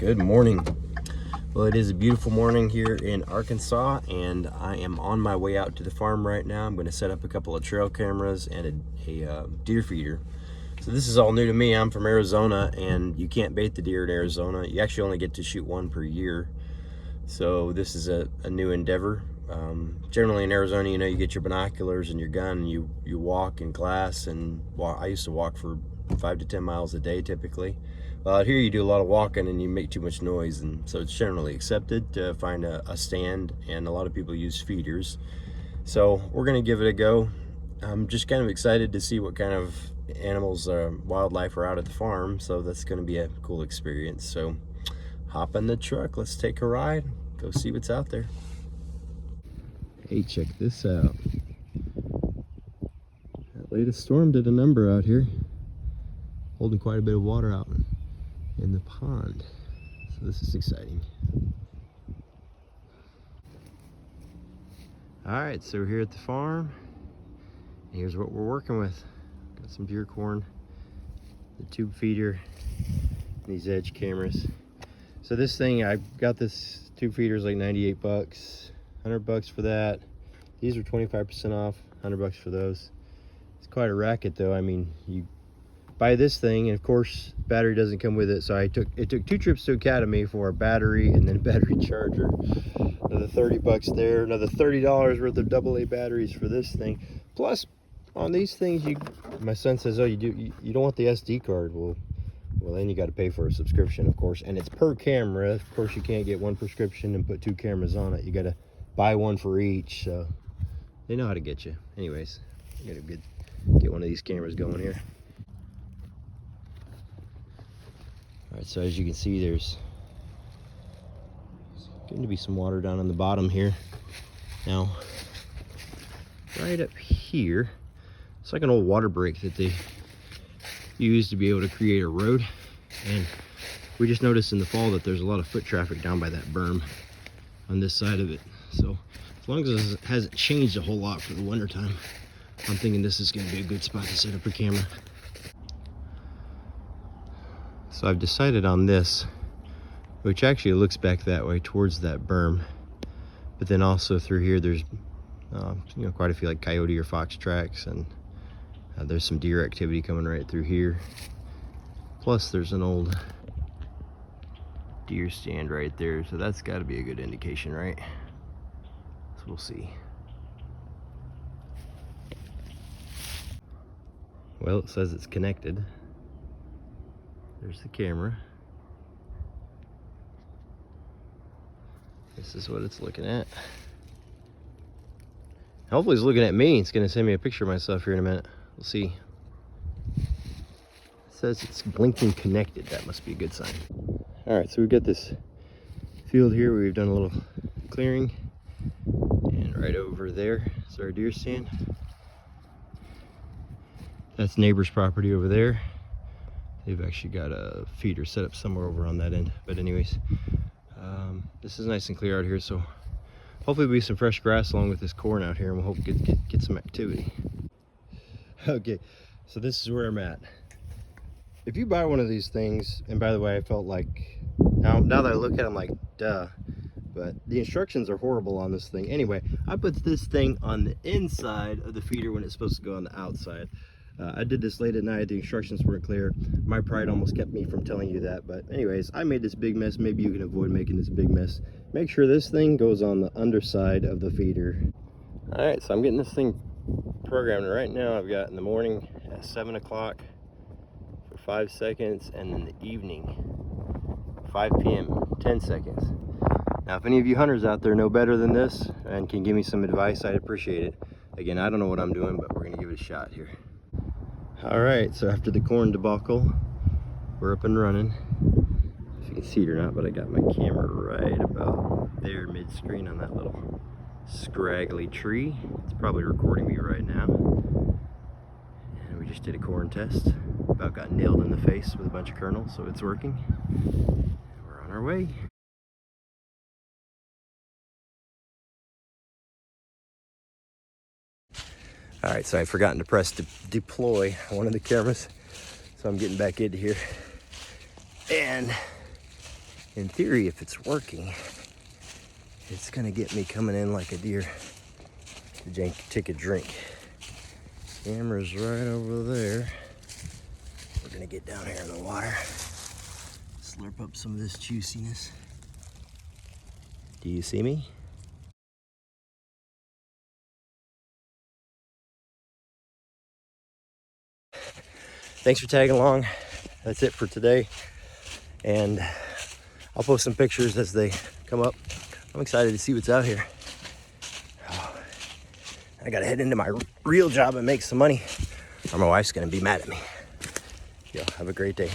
Good morning. Well, it is a beautiful morning here in Arkansas, and I am on my way out to the farm right now. I'm going to set up a couple of trail cameras and a deer feeder. So this is all new to me. I'm from Arizona, and you can't bait the deer in Arizona. You actually only get to shoot one per year. So this is a new endeavor. Generally in Arizona, you know, you get your binoculars and your gun, and you walk in class, and I used to walk for 5 to 10 miles a day typically. Out here you do a lot of walking and you make too much noise, and so it's generally accepted to find a stand, and a lot of people use feeders. So we're gonna give it a go. I'm just kind of excited to see what kind of animals, wildlife are out at the farm, so that's gonna be a cool experience. So hop in the truck, let's take a ride, go see what's out there. Hey, check this out. That latest storm did a number out here, holding quite a bit of water out in the pond. So this is exciting. All right, so we're here at the farm. Here's what we're working with. Got some deer corn, the tube feeder, these edge cameras. So this thing, I got this tube feeder is like 98 bucks, 100 bucks for that. These are 25% off, 100 bucks for those. It's quite a racket though. I mean, you buy this thing, and of course battery doesn't come with it, so it took 2 trips to Academy for a battery and then a battery charger. Another 30 bucks there, another $30 worth of AA batteries for this thing. Plus on these things, my son says, oh, you don't want the SD card. Well then you got to pay for a subscription, of course, and it's per camera. Of course you can't get one prescription and put 2 cameras on it. You got to buy one for each, so they know how to get you. Anyways, you got to get one of these cameras going here. All right, so as you can see, there's going to be some water down on the bottom here. Now, right up here, it's like an old water break that they use to be able to create a road. And we just noticed in the fall that there's a lot of foot traffic down by that berm on this side of it. So as long as it hasn't changed a whole lot for the winter time, I'm thinking this is going to be a good spot to set up a camera. So I've decided on this, which actually looks back that way towards that berm, but then also through here there's quite a few like coyote or fox tracks, and there's some deer activity coming right through here. Plus there's an old deer stand right there, so that's got to be a good indication, right? So we'll see. Well, it says it's connected. There's the camera. This is what it's looking at. Hopefully it's looking at me. It's gonna send me a picture of myself here in a minute. We'll see. It says it's blinking connected. That must be a good sign. All right, so we've got this field here where we've done a little clearing, and right over there is our deer stand. That's neighbor's property over there. They've actually got a feeder set up somewhere over on that end. But anyways, this is nice and clear out here, so hopefully there'll be some fresh grass along with this corn out here, and we'll hope to get some activity. Okay, so this is where I'm at. If you buy one of these things, and by the way, I felt like, now that I look at it, I'm like, duh, but the instructions are horrible on this thing. Anyway, I put this thing on the inside of the feeder when it's supposed to go on the outside. I did this late at night. The instructions weren't clear. My pride almost kept me from telling you that. But anyways, I made this big mess. Maybe you can avoid making this big mess. Make sure this thing goes on the underside of the feeder. All right, so I'm getting this thing programmed right now. I've got in the morning at 7 o'clock for 5 seconds, and in the evening, 5 p.m., 10 seconds. Now, if any of you hunters out there know better than this and can give me some advice, I'd appreciate it. Again, I don't know what I'm doing, but we're gonna give it a shot here. All right, so after the corn debacle, we're up and running. If you can see it or not, but I got my camera right about there mid-screen on that little scraggly tree. It's probably recording me right now. And we just did a corn test. About got nailed in the face with a bunch of kernels, so it's working. And we're on our way. All right, so I've forgotten to press deploy on one of the cameras, so I'm getting back into here. And in theory, if it's working, it's gonna get me coming in like a deer to take a drink. Camera's right over there. We're gonna get down here in the water, slurp up some of this juiciness. Do you see me? Thanks for tagging along. That's it for today. And I'll post some pictures as they come up. I'm excited to see what's out here. Oh, I gotta head into my real job and make some money, or my wife's gonna be mad at me. Yo, have a great day.